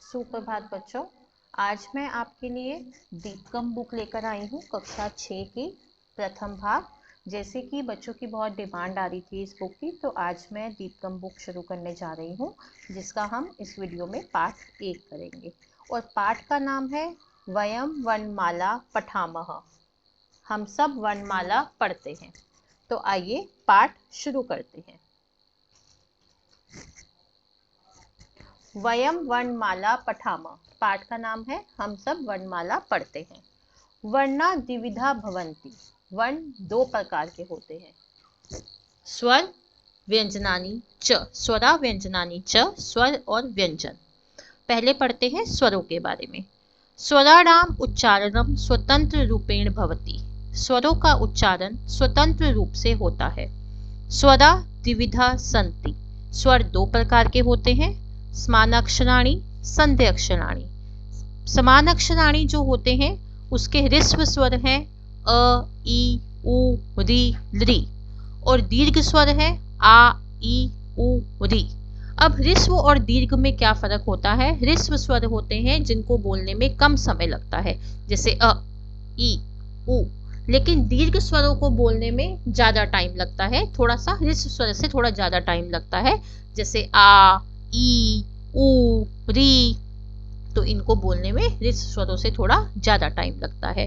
सुप्रभात बच्चों। आज मैं आपके लिए दीपकम बुक लेकर आई हूँ, कक्षा 6 की प्रथम भाग। जैसे कि बच्चों की बहुत डिमांड आ रही थी इस बुक की, तो आज मैं दीपकम बुक शुरू करने जा रही हूँ, जिसका हम इस वीडियो में पाठ 1 करेंगे। और पाठ का नाम है वयम वर्णमाला पठामः। हम सब वर्णमाला पढ़ते हैं। तो आइए पाठ शुरू करते हैं। वयम वर्णमाला पठामः। पाठ का नाम है हम सब वर्णमाला पढ़ते हैं। वर्णा द्विविधा भवन्ति। वर्ण 2 प्रकार के होते हैं। स्वर व्यंजनानि च। स्वरा व्यंजनानि च, स्वर और व्यंजन। पहले पढ़ते हैं स्वरों के बारे में। स्वराणाम उच्चारणम स्वतंत्र रूपेण भवति। स्वरों का उच्चारण स्वतंत्र रूप से होता है। स्वरा द्विविधा सन्ति। स्वर 2 प्रकार के होते हैं। समानाक्षराणि संध्यक्षराणि। समानाक्षराणि जो होते हैं उसके ह्रस्व स्वर हैं अ, ई, उ, री, लृ, और दीर्घ स्वर है आ, ई, उ, री। अब ह्रस्व और दीर्घ में क्या फर्क होता है? ह्रस्व स्वर होते हैं जिनको बोलने में कम समय लगता है, जैसे अ, ई, उ। लेकिन दीर्घ स्वरों को बोलने में ज्यादा टाइम लगता है, थोड़ा सा ह्रस्व स्वर से थोड़ा ज्यादा टाइम लगता है, जैसे आ, ई, उ, री। तो इनको बोलने में ह्रस्व स्वरों से थोड़ा ज्यादा टाइम लगता है।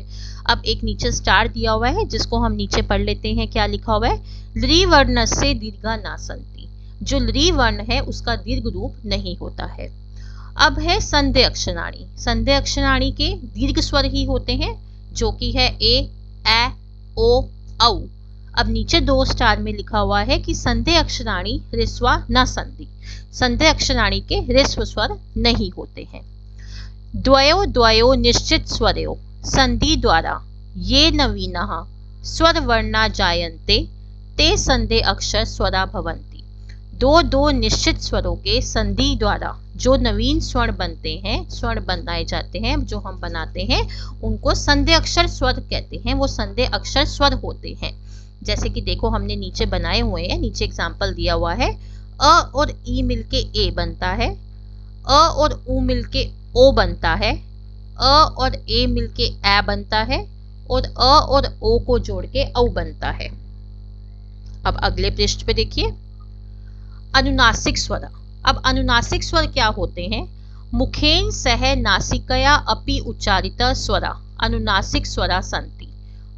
अब एक नीचे स्टार दिया हुआ है जिसको हम नीचे पढ़ लेते हैं। क्या लिखा हुआ है? लृ वर्णस्य दीर्घा न सन्ति। जो लृ वर्ण है उसका दीर्घ रूप नहीं होता है। अब है संध्य अक्षराणि। संध्य अक्षराणि के दीर्घ स्वर ही होते हैं, जो कि है ए, ओ, औ। अब नीचे 2 स्टार में लिखा हुआ है कि संध्य अक्षराणि ह्रस्वा न सन्ति। संध्य अक्षराणि के ह्रस्व स्वर नहीं होते हैं। द्वयो द्वयो निश्चित स्वरयो संधि द्वारा ये नवीनः स्वर वर्णा जायन्ते ते संधे अक्षर स्वरा भवन्ति। 2 निश्चित स्वरों के संधि द्वारा जो नवीन स्वर्ण बनते हैं, स्वर्ण बनाए जाते हैं, जो हम बनाते हैं, उनको संधे अक्षर स्वर कहते हैं। वो संधे अक्षर स्वर होते हैं। जैसे कि देखो हमने नीचे बनाए हुए हैं, नीचे एग्जाम्पल दिया हुआ है। अ और ई मिलके ए बनता है, अ और उ मिलके ओ बनता है, अ और ए मिलके ए बनता है, और अ और ओ को जोड़ के औ बनता है। अब अगले पृष्ठ पे देखिए, अनुनासिक स्वर। अब अनुनासिक स्वर क्या होते हैं? मुखेन सह नासिकया अपि उच्चारिता स्वरा अनुनासिक स्वरा सन्ति।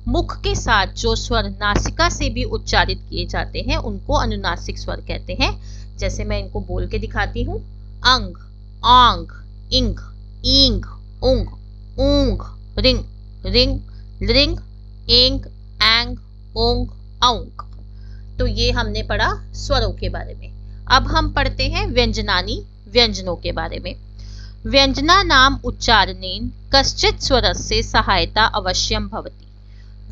मुख के साथ जो स्वर नासिका से भी उच्चारित किए जाते हैं उनको अनुनासिक स्वर कहते हैं। जैसे मैं इनको बोल के दिखाती हूँ। अंग, आंग, इंग, ईंग, उंग, ऊंग, रिंग, रिंग, लृंग, एंग, एंग, ओंग, औंग। तो ये हमने पढ़ा स्वरों के बारे में। अब हम पढ़ते हैं व्यंजनानि, व्यंजनों के बारे में। व्यंजना नाम उच्चारणेन कश्चित् स्वरस्य सहायता अवश्यम भवति।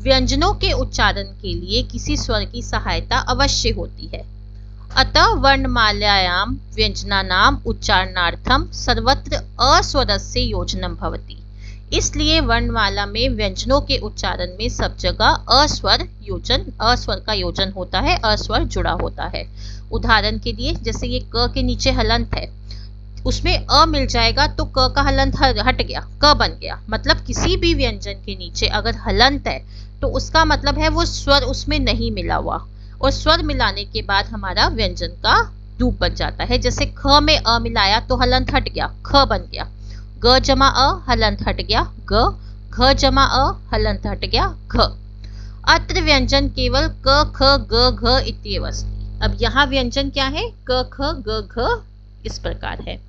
व्यंजनों के उच्चारण के लिए किसी स्वर की सहायता अवश्य होती है। अतः वर्णमालायां व्यंजनानाम उच्चारणार्थम सर्वत्र अस्वरस्य योजनम भवति। इसलिए वर्णमाला में व्यंजनों के उच्चारण में सब जगह अस्वर का योजन होता है, अस्वर जुड़ा होता है। उदाहरण के लिए, जैसे ये क के नीचे हलंत है, उसमें अ मिल जाएगा तो क का हलंत हट गया, क बन गया। मतलब किसी भी व्यंजन के नीचे अगर हलंत है तो उसका मतलब है वो स्वर उसमें नहीं मिला हुआ, और स्वर मिलाने के बाद हमारा व्यंजन का रूप बन जाता है। जैसे ख में अ मिलाया तो हलंत हट गया, ख बन गया। ग जमा अ हलंत हट गया, ग। घ जमा अ हलंत हट गया, घ। अत्र व्यंजन केवल क, ख, ग, घ इत्येव अस्ति। अब यहाँ व्यंजन क्या है? क, ख, ग, घ इस प्रकार है।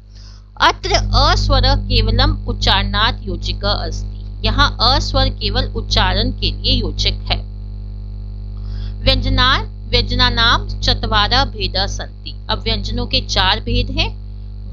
अत्र अस्वर केवलम उच्चारणात् योजिका अस्ति। यहाँ अस्वर केवल उच्चारण के लिए योजक है। व्यंजनानाम चत्वारः भेदा सन्ति। अब व्यंजनों के 4 भेद हैं।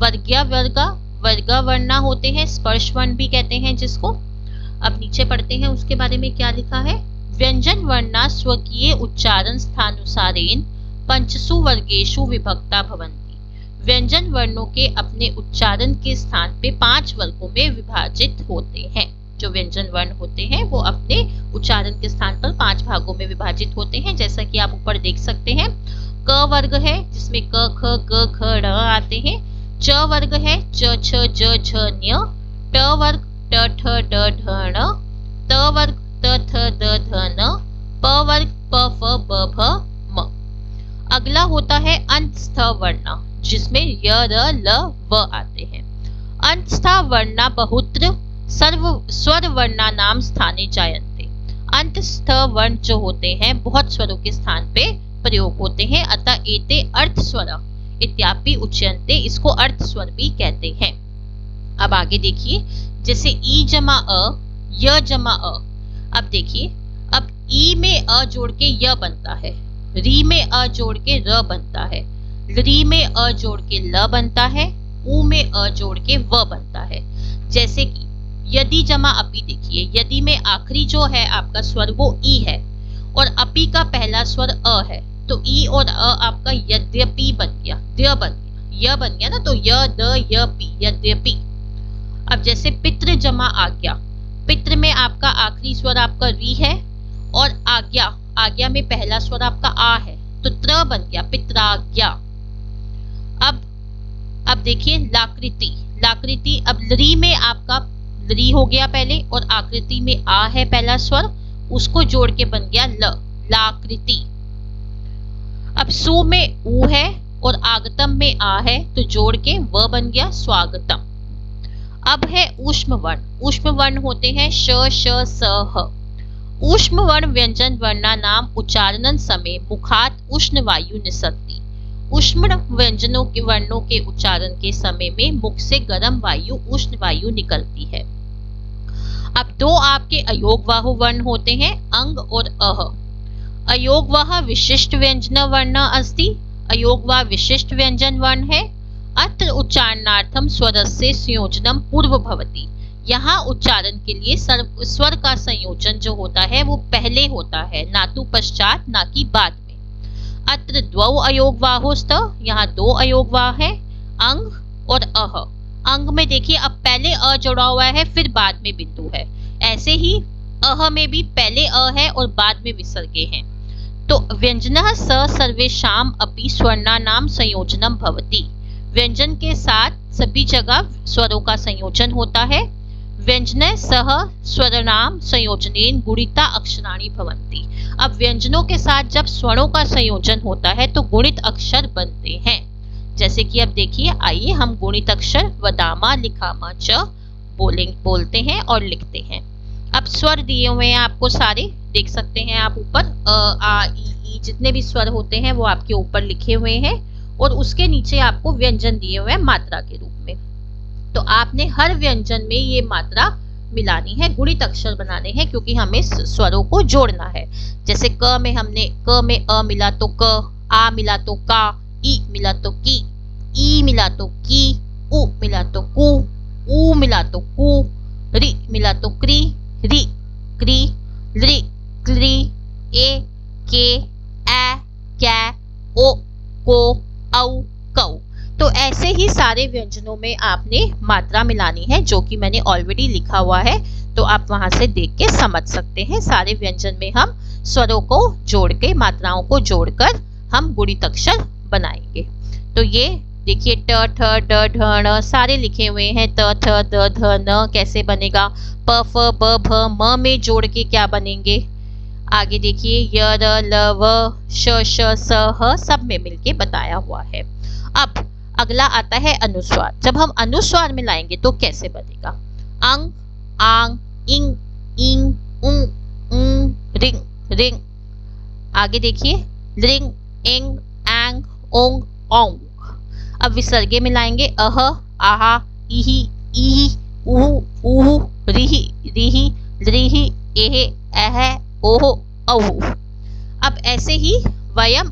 वर्ग्या वर्गा, वर्गा वर्णा होते हैं, स्पर्श वर्ण भी कहते हैं जिसको। अब नीचे पढ़ते हैं उसके बारे में क्या लिखा है। व्यंजन वर्णा स्वकीय उच्चारण स्थानुसारेण पंचसु वर्गेषु विभक्ता भवन्ति। व्यंजन वर्णों के अपने उच्चारण के स्थान पे 5 वर्गों में विभाजित होते हैं। जो व्यंजन वर्ण होते हैं वो अपने उच्चारण के स्थान पर 5 भागों में विभाजित होते हैं। जैसा कि आप ऊपर देख सकते हैं, क वर्ग है जिसमें क, ख, ग, घ, ड़ आते हैं। च वर्ग है च छ ज झ न्य, ट वर्ग ट ठ ड ढ ण, त वर्ग त थ द ध न, प वर्ग प फ ब भ म। अगला होता है अंतस्थ वर्ण, जिसमें य र ल व आते हैं। अंतस्थ वर्णा बहुत्र सर्व स्वर वर्णा नाम स्थाने जायन्ते। अंतस्थ वर्ण जो होते हैं बहुत स्वरों के स्थान पे प्रयोग होते हैं, अतः एते अर्थ स्वर इत्यापि उच्यन्ते, इसको अर्थ स्वर भी कहते हैं। अब आगे देखिए, जैसे ई जमा अ, य जमा अ। अब देखिए, अब ई में अ जोड़ के य बनता है, री में अ जोड़ के र बनता है, री में अ जोड़ के ल बनता है, ऊ में अ जोड़ के व बनता है। जैसे कि यदि जमा अपी, देखिए यदि में आखिरी जो है आपका स्वर वो ई है और अपी का पहला स्वर अ है, तो ई और अ आपका यद्यपि बन गया, द बन गया, य बन गया ना, तो य द य पी, यद्यपि। अब जैसे पितृ जमा आज्ञा, पितृ में आपका आखिरी स्वर आपका री है और आज्ञा, आज्ञा में पहला स्वर आपका आ है, तो त्र बन गया, पित्राज्ञा। अब देखिए लाकृति, लाकृति, अब री में आपका री हो गया पहले और आकृति में आ है पहला स्वर, उसको जोड़ के बन गया ल, लाकृति। अब सु में ऊ है और आगतम में आ है, तो जोड़ के व बन गया स्वागतम। अब है ऊष्म वर्ण, ऊष्म वर्ण होते हैं श श स ह। ऊष्म वर्ण व्यंजन वर्णा नाम उच्चारण समय मुखात उष्ण वायु निसरती। ऊष्म व्यंजनों के वर्णों के उच्चारण के समय में मुख से गर्म वायु, उष्ण वायु निकलती है। अब दो आपके अयोगवाहु वर्ण होते हैं अंग और अह। अयोगवाह विशिष्ट व्यंजन वर्ण अस्ति, अयोगवाह विशिष्ट व्यंजन वर्ण है। अत्र उच्चारणार्थम स्वरस्य संयोजनम पूर्व भवति, यहाँ उच्चारण के लिए स्वर का संयोजन जो होता है वो पहले होता है, ना तो पश्चात, ना कि बाद में। अत्र द्वौ अयोगवाहोस्त, यहाँ दो अयोगवाह है, अंग और अह। अंग में देखिए अब पहले अ जुड़ा हुआ है फिर बाद में बिंदु है, ऐसे ही अह में भी पहले अ है और बाद में विसर्गे हैं। तो व्यंजनः स सर्वेषाम अपि स्वर्णानाम संयोजनम भवति, व्यंजन के साथ सभी जगह स्वरों का संयोजन होता है। व्यंजन सह स्वरनाम संयोजनेन गुणिता अक्षराणि भवन्ति, अब व्यंजनों के साथ जब स्वरों का संयोजन होता है तो गुणित अक्षर बनते हैं। जैसे कि अब देखिए, आइए हम गुणित अक्षर वदामा लिखामा च बोलते हैं और लिखते हैं। अब स्वर दिए हुए हैं आपको सारे, देख सकते हैं आप ऊपर अ आ ई जितने भी स्वर होते हैं वो आपके ऊपर लिखे हुए हैं और उसके नीचे आपको व्यंजन दिए हुए हैं मात्रा के रूप में। तो आपने हर व्यंजन में ये मात्रा मिलानी है, गुणित अक्षर बनाने हैं, क्योंकि हमें स्वरों को जोड़ना है। जैसे क में हमने क में अ मिला तो क, आ मिला तो का, ई मिला तो की, ई मिला तो की, उ मिला तो कु, ऊ मिला तो कु, रि मिला तो क्री, रि क्री, लृ क्ली, ए के, ए कै, ओ को, औ कौ। तो ऐसे ही सारे व्यंजनों में आपने मात्रा मिलानी है, जो कि मैंने ऑलरेडी लिखा हुआ है, तो आप वहां से देख के समझ सकते हैं। सारे व्यंजन में हम स्वरों को जोड़ के, मात्राओं को जोड़कर हम गुणित अक्षर बनाएंगे। तो ये देखिए ट ठ ड ढ ण सारे लिखे हुए हैं, त थ द ध न कैसे बनेगा, प फ ब भ म में जोड़ के क्या बनेंगे। आगे देखिए य र ल व श श स ह सब में मिलके बताया हुआ है। अब अगला आता है अनुस्वार, जब हम अनुस्वार में लाएंगे तो कैसे बनेगा। अंग, आंग, इंग, इंग, उंग, रिंग, रिंग। आगे देखिए लिंग, इंग, एंग, ओंग, औंग। अब विसर्गे में लाएंगे अह, आहा, इही, इही, उहु, उहु, रिही, रिही, लृही, एहे, एहे, ओहो, औहु। अब ऐसे ही वयम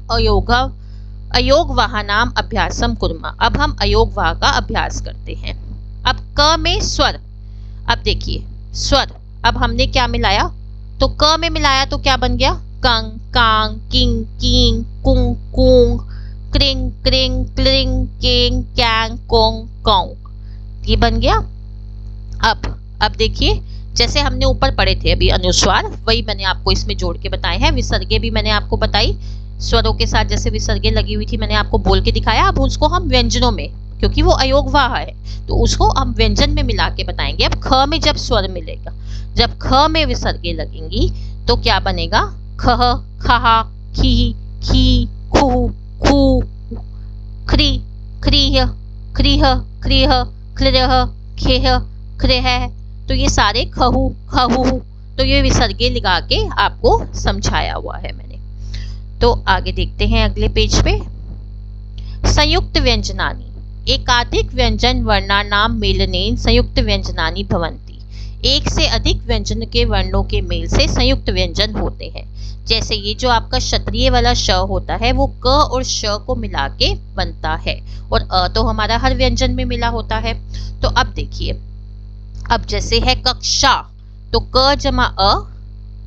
अयोगवाह नाम अभ्यासम कुर्मा, अब हम अयोगवाह का अभ्यास करते हैं। अब क में स्वर, अब देखिए स्वर, अब हमने क्या मिलाया, तो क में मिलाया तो क्या बन गया, कंग, कांग, किंग, कींग, कुंग, कूंग, क्रिंग, क्रिंग, क्लिंग, केंग, कैंग, कोंग, कौंग, ये बन गया। अब देखिए जैसे हमने ऊपर पढ़े थे अभी अनुस्वार, वही मैंने आपको इसमें जोड़ के बताए हैं। विसर्गे भी मैंने आपको बताई, स्वरों के साथ जैसे विसर्गे लगी हुई थी मैंने आपको बोल के दिखाया। अब उसको हम व्यंजनों में क्योंकि वो अयोगवाह है, तो उसको हम व्यंजन में मिला के बताएंगे। अब ख में जब स्वर मिलेगा, जब ख में विसर्गे लगेंगी तो क्या बनेगा? खह, खहा, खी, खी, खू, खू, ख्री, ख्रीह, ख्रीह, ख्रीह, ख्रिह, खेह, ख्रेह। तो ये सारे खहू, खहू, तो ये विसर्गे लगा के आपको समझाया हुआ है मैंने। तो आगे देखते हैं अगले पेज पे। संयुक्त व्यंजनानि, एकाधिक व्यंजन वर्णानाम मेलनेन संयुक्त व्यंजनानि भवन्ति। एक से अधिक व्यंजन के वर्णों के मेल से संयुक्त व्यंजन होते हैं। जैसे ये जो आपका क्षत्रिय वाला श होता है वो क और श को मिला के बनता है, और अ तो हमारा हर व्यंजन में मिला होता है। तो अब देखिए, अब जैसे है कक्षा, तो क जमा अ,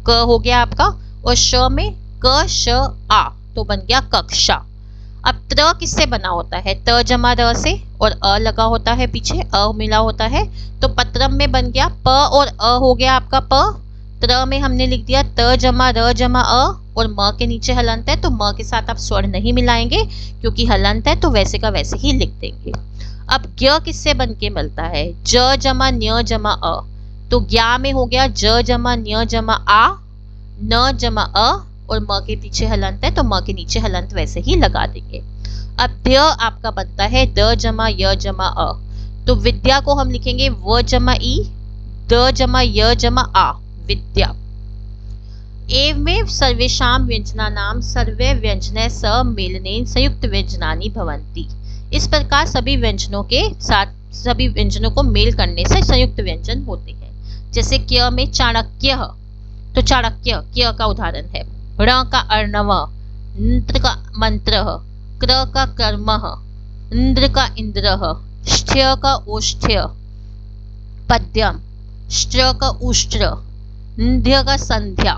क हो गया आपका, और श में क श आ, तो बन गया कक्षा। अब त्र किससे बना होता है? त जमा र से, और अ लगा होता है पीछे, अ मिला होता है, तो पत्रम में बन गया प और अ हो गया आपका प। त्र में हमने लिख दिया त जमा र जमा अ, और म के नीचे हलंत है, तो म के साथ आप स्वर नहीं मिलाएंगे क्योंकि हलंत है, तो वैसे का वैसे ही लिख देंगे। अब ज्ञ किससे बन के मिलता है? ज जमा न्य जमा अ, तो ज्ञा में हो गया ज जमा न्य जमा आ, न जमा अ, और म के पीछे हलंत है, तो म के नीचे हलंत वैसे ही लगा देंगे। अब द आपका बनता है द जमा य जमा अ, तो विद्या को हम लिखेंगे व जमा ई, द जमा य जमा आ, विद्या। एवमेव सर्वेषां व्यंजनानां सर्वे व्यंजने सम्मेलनेन संयुक्त व्यंजनानि भवन्ति। इस प्रकार सभी व्यंजनों के साथ सभी व्यंजनों को मेल करने से संयुक्त व्यंजन होते हैं। जैसे क्य में चाणक्य, तो चाणक्य क्य का उदाहरण है। ण का अर्णव, नृ का मंत्र, क्र का कर्म, इंद्र का इंद्र, स्थ्य का ओष्ठ्य, पद्यम, श्च का उष्ट्र, न्ध्य का संध्या।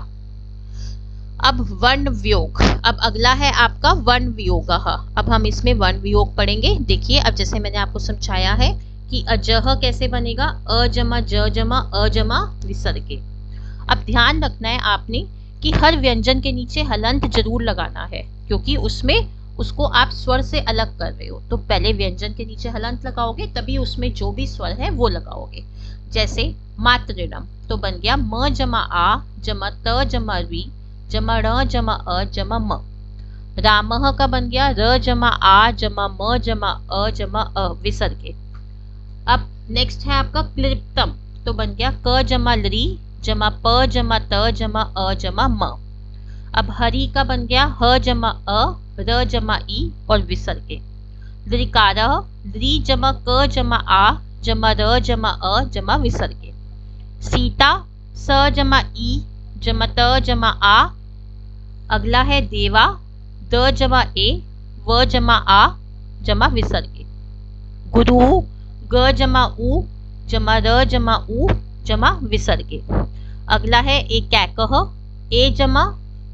अब वर्ण वियोग, अब अगला है आपका वर्ण वियोग। अब हम इसमें वर्ण वियोग पढ़ेंगे। देखिए, अब जैसे मैंने आपको समझाया है कि अजह कैसे बनेगा, अ जमा ज जमा अ जमा विसर्गे। अब ध्यान रखना है आपने कि हर व्यंजन के नीचे हलंत जरूर लगाना है, क्योंकि उसमें उसको आप स्वर से अलग कर रहे हो, तो पहले व्यंजन के नीचे हलंत लगाओगे, तभी उसमें जो भी स्वर है वो लगाओगे। जैसे मातृणम, तो बन गया म जमा आ जमा त जमा री जमा ण जमा अ जमा म। रामः का बन गया र जमा आ जमा म जमा अ जमा अ, विसर्गे। अब नेक्स्ट है आपका क्लिप्तम, तो बन गया क जमा लरी जमा प जमा त जमा अ जमा म। अब हरि का बन गया ह जमा अ र जमा ई और विसर्गे। लृकारः लृ जमा क जमा आ जमा र जमा अ जमा विसर्गे। सीता स जमा ई जमा त जमा आ। अगला है देवा, द जमा ए व जमा आ जमा विसर्गे। गुरु ग जमा उ जमा र जमा उ जमा विसर्गे। अगला है एकैकः, ए जमा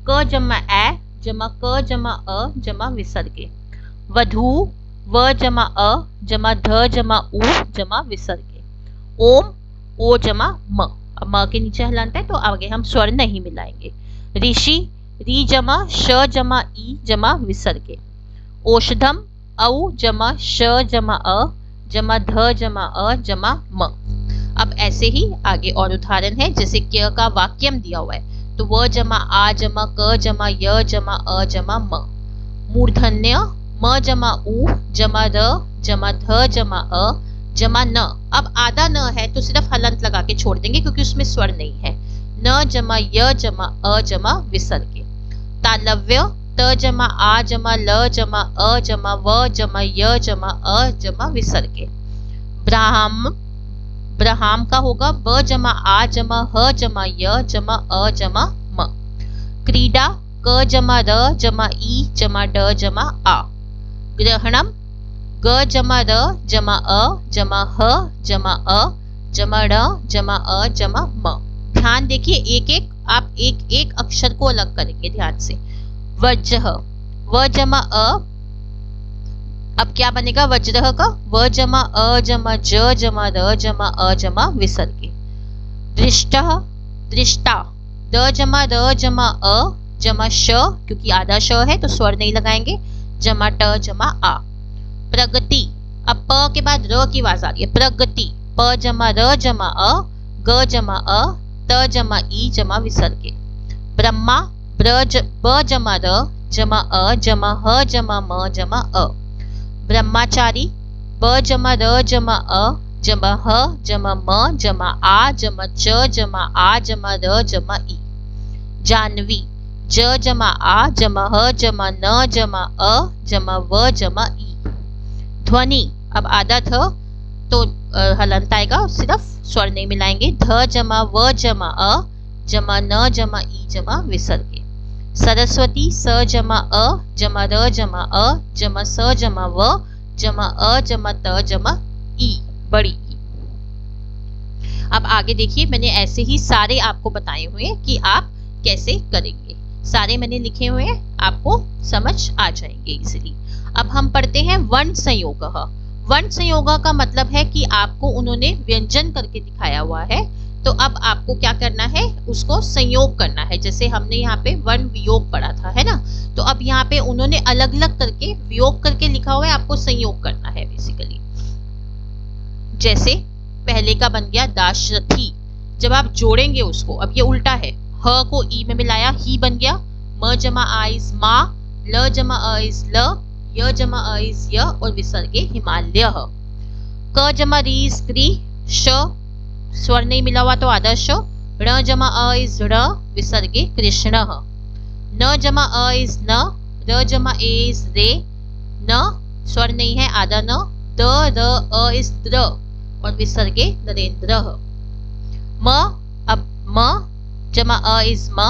क जमा ए जमा क जमा अ जमा विसर्गे। वधू व जमा अ जमा ध जमा उ जमा विसर्गे। ओम ओ जमा म, अब म के नीचे हलंत है, तो आगे हम स्वर नहीं मिलाएंगे। ऋषि री जमा श जमा ई जमा विसर्गे। औषधम औ जमा श जमा अ जमा ध जमा अ जमा म। अब ऐसे ही आगे और उदाहरण है, जैसे क्य का वाक्यम दिया हुआ है, तो व जमा आ जमा क जमा य जमा अ जमा म। मूर्धन्य म जमा उ जमा र जमा ध जमा अ जमा न। अब आधा न है तो सिर्फ हलंत लगा के छोड़ देंगे क्योंकि उसमें स्वर नहीं है। न जमा य जमा अ जमा विसर्गे। तालव्य त जमा आ जमा ल जमा अ जमा व जमा य जमा अ जमा विसर्गे। ब्राह्म, ब्रहाम का होगा ब जमा आ जमा ह जमा य जमा अ जमा म। क्रीडा क जमा र जमा ई जमा ड जमा आ। ग्रहणम ग जमा र जमा अ जमा ह जमा अ जमा ण जमा अ जमा म। ध्यान देखिए, एक एक आप एक एक अक्षर को अलग करेंगे ध्यान से। वज्रह व जमा अ, अब क्या बनेगा वज्रह का, व जमा अ जमा ज जमा र जमा अ जमा विसर्गे। दृष्टः दृष्टा द जमा र जमा अ जमा श, क्योंकि आधा श है तो स्वर नहीं लगाएंगे, जमा ट जमा आ। प्रगति, अब प के बाद र की आवाज आ रही है, प्रगति, प जमा र जमा अ, ग जमा अ, त जमा ई जमा विसर्गे। ब्रह्मा, ब जमा र जमा अ जमा ह जमा म जमा अ। ब्रह्मचारी, ब जमा र जमा अ जमा ह जमा म जमा आ जमा च जमा आ जमा र जमा ई। जानवी, ज जमा आ जमा ह जमा न जमा अ जमा व जमा ई। ध्वनि, अब आधा थ तो हलंत आएगा, सिर्फ स्वर नहीं मिलाएंगे, ध जमा व जमा अ जमा न जमा ई जमा विसर्गे। सरस्वती, स जमा अ जमा र जमा अ जमा स जमा व जमा अ जमा त जमा ई, बड़ी ई। अब आगे देखिए, मैंने ऐसे ही सारे आपको बताए हुए हैं कि आप कैसे करेंगे। सारे मैंने लिखे हुए हैं, आपको समझ आ जाएंगे इजीली। अब हम पढ़ते हैं वर्ण संयोग। वर्ण संयोग का मतलब है कि आपको उन्होंने व्यंजन करके दिखाया हुआ है, तो अब आपको क्या करना है, उसको संयोग करना है। जैसे हमने यहाँ पे वर्ण वियोग पढ़ा था, है ना, तो अब यहाँ पे उन्होंने अलग अलग करके वियोग करके लिखा हुआ है, आपको संयोग करना है बेसिकली। जैसे पहले का बन गया दाशरथी, जब आप जोड़ेंगे उसको, अब ये उल्टा है, ह को ई में मिलाया, ही बन गया, म जमा आ इस मा, ल जमा अ इस ल, य जमा अ इस य और विसर्गे हिमालय। क जमा री इस क्री, श स्वर नहीं मिला हुआ तो आधा श, ण जमा अ इस ऋ विसर्गे कृष्ण। न जमा अ इस न, र जमा ए इस रे, न स्वर नहीं है आधा न, द र अ इस द्र और विसर्गे नरेंद्र। म, अब म जमा अ इस म,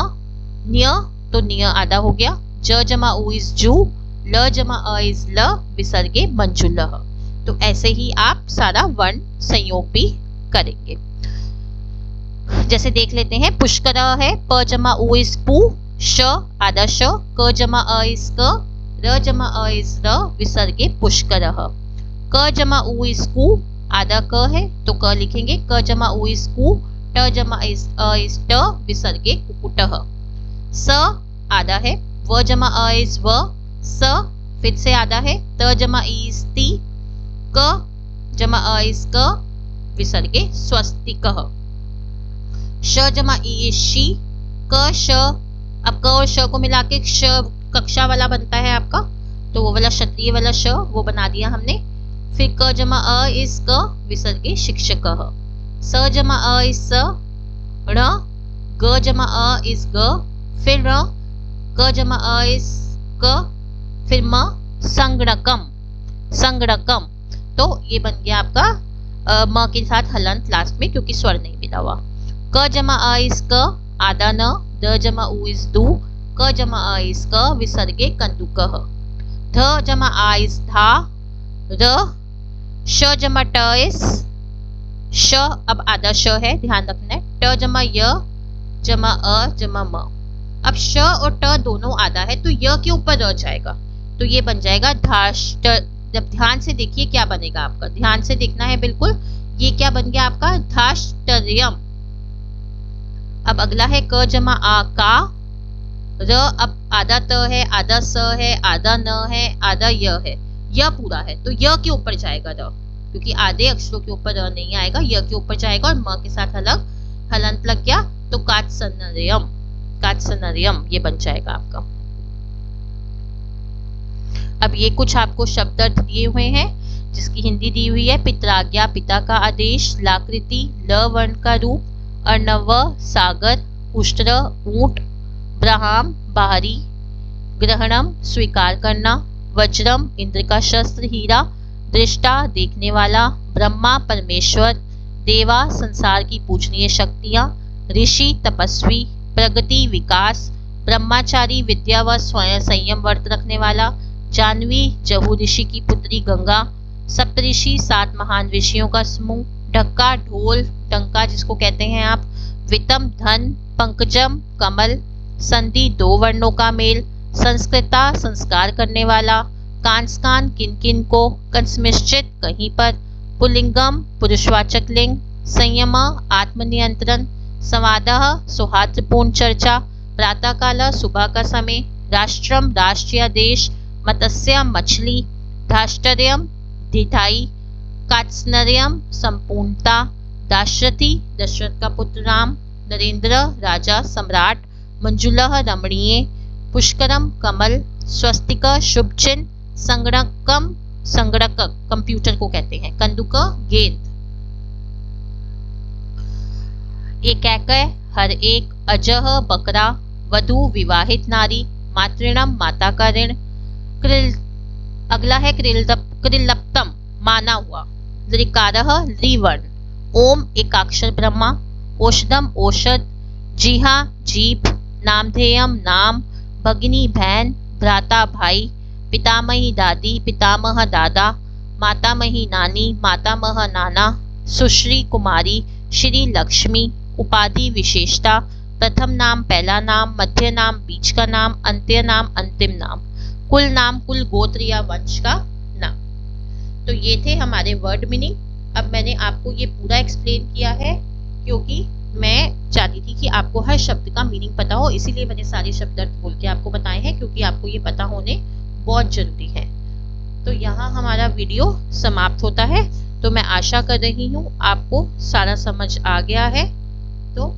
न्य तो न्य आधा हो गया, ज जमा उ इस जू, ल जमा अ इस ल विसर्गे मंजुलः। तो ऐसे ही आप सारा वर्ण संयोग भी करेंगे। जैसे देख लेते हैं, पुष्कर है, प जमा उ इस पु, श आधा श, क जमा अ इस क, र जमा अ इस र विसर्गे पुष्कर। क जमा उ इस कु, आधा क है तो क लिखेंगे, क जमा उ इस कु, ट जमा इस अ इस ट विसर्गे कुकुटः। स आधा है, व जमा अ इस व, स फिर से आधा है, त जमा इ इस ती, क जमा अ इस क विसर्गे स्वस्तिकः। श जमा इ इस शी, क श, अब क और श को मिला के श कक्षा वाला बनता है आपका, तो वो वाला क्षत्रिय वाला श वो बना दिया हमने। फिर क जमा अ इस क विसर्गे शिक्षकः। स जमा अ इस स, ण, ग जमा अ इस ग, फिर ण, क जमा अ इस क, फिर म, संगणकम, संगणकम। तो ये बन गया आपका म के साथ हलंत लास्ट में, क्योंकि स्वर नहीं मिला हुआ। क जमा अ इस क, आधा न, द जमा उ इस दू, क जमा अ इस क विसर्गे कंदुकः। ध जमा आ इस धा, र, श जमा ट इस, श अब आधा श है, ध्यान रखना है, ट जमा य जमा अ जमा म। अब श और ट दोनों आधा है, तो य के ऊपर र जाएगा, तो ये बन जाएगा धाष्ट। जब ध्यान से देखिए क्या बनेगा आपका, ध्यान से देखना है बिल्कुल, ये क्या बन गया आपका, धाष्टर्यम। अब अगला है क जमा आ का, र अब आधा त है, आधा स है, आधा न है, आधा य है, य पूरा है तो य के ऊपर जाएगा र, क्योंकि आधे अक्षरों के ऊपर र नहीं आएगा, य के ऊपर जाएगा और म के साथ अलग हलंत लग गया तो कात्सनर्यम, कात्सनर्यम ये बन जाएगा आपका। अब ये कुछ आपको शब्द अर्थ दिए हुए हैं, जिसकी हिंदी दी हुई है, पित्राज्ञा पिता का आदेश, लाकृति ल वर्ण का रूप, अर्णव सागर, उष्ट्र ऊंट, ब्राह्म बाहरी, ग्रहणम स्वीकार करना, वज्रम इंद्र का शस्त्र हीरा, दृष्टा देखने वाला, ब्रह्मा परमेश्वर, देवा संसार की पूजनीय शक्तियां, ऋषि तपस्वी, प्रगति विकास, ब्रह्मचारी विद्या व स्वयं संयम व्रत रखने वाला, जानवी जहू ऋषि की पुत्री गंगा, सप्तऋषि 7 महान ऋषियों का समूह, ढक्का ढोल डंका जिसको कहते हैं आप, वितम धन, पंकजम कमल, संधि 2 वर्णों का मेल, संस्कृता संस्कार करने वाला, कांसकान किन किन को, कंसमिश्चित कहीं पर, पुलिंगम पुरुषवाचक लिंग, संयम आत्मनियंत्रण, संवादः सौहार्दपूर्ण चर्चा, प्रातः काल सुबह का समय, राष्ट्रम राष्ट्रीय देश, मत्स्य मछली, धाष्टर्यम दिठाई, कात्स्नर्यम संपूर्णता, दाशरथी दशरथ का पुत्र राम, नरेंद्र राजा सम्राट, मंजुलह रमणीय, पुष्करम कमल, स्वस्तिक शुभ चिन्ह, संगणकम संगणक कंप्यूटर को कहते हैं, कंदुक गेंद, एकैकय हर एक, अजह बकरा, वधु विवाहित नारी, मातृणम माता का ऋण, अगला है कृल्लप्तम माना हुआ, ऋकारः ऋवर्ण, ओम एकाक्षर ब्रह्मा, औषधम औषध, जिहा जीभ, नामधेयम नाम, भगिनी बहन, भ्राता भाई, पितामही दादी, पितामह दादा, मातामही नानी, मातामह नाना, सुश्री कुमारी, श्री लक्ष्मी, उपाधि विशेषता, प्रथम नाम पहला नाम, मध्य नाम बीच का नाम, अंत्य नाम अंतिम नाम, कुल नाम कुल गोत्र या वंश का नाम। तो ये थे हमारे वर्ड मीनिंग। अब मैंने आपको ये पूरा एक्सप्लेन किया है क्योंकि मैं चाहती थी कि आपको हर शब्द का मीनिंग पता हो, इसीलिए मैंने सारे शब्द अर्थ बोल के आपको बताए हैं, क्योंकि आपको ये पता होने बहुत जरूरी है। तो यहाँ हमारा वीडियो समाप्त होता है। तो मैं आशा कर रही हूँ आपको सारा समझ आ गया है। तो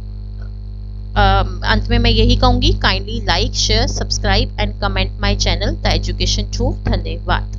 अंत में मैं यही कहूँगी, kindly like share subscribe and comment my channel the education truth. धन्यवाद।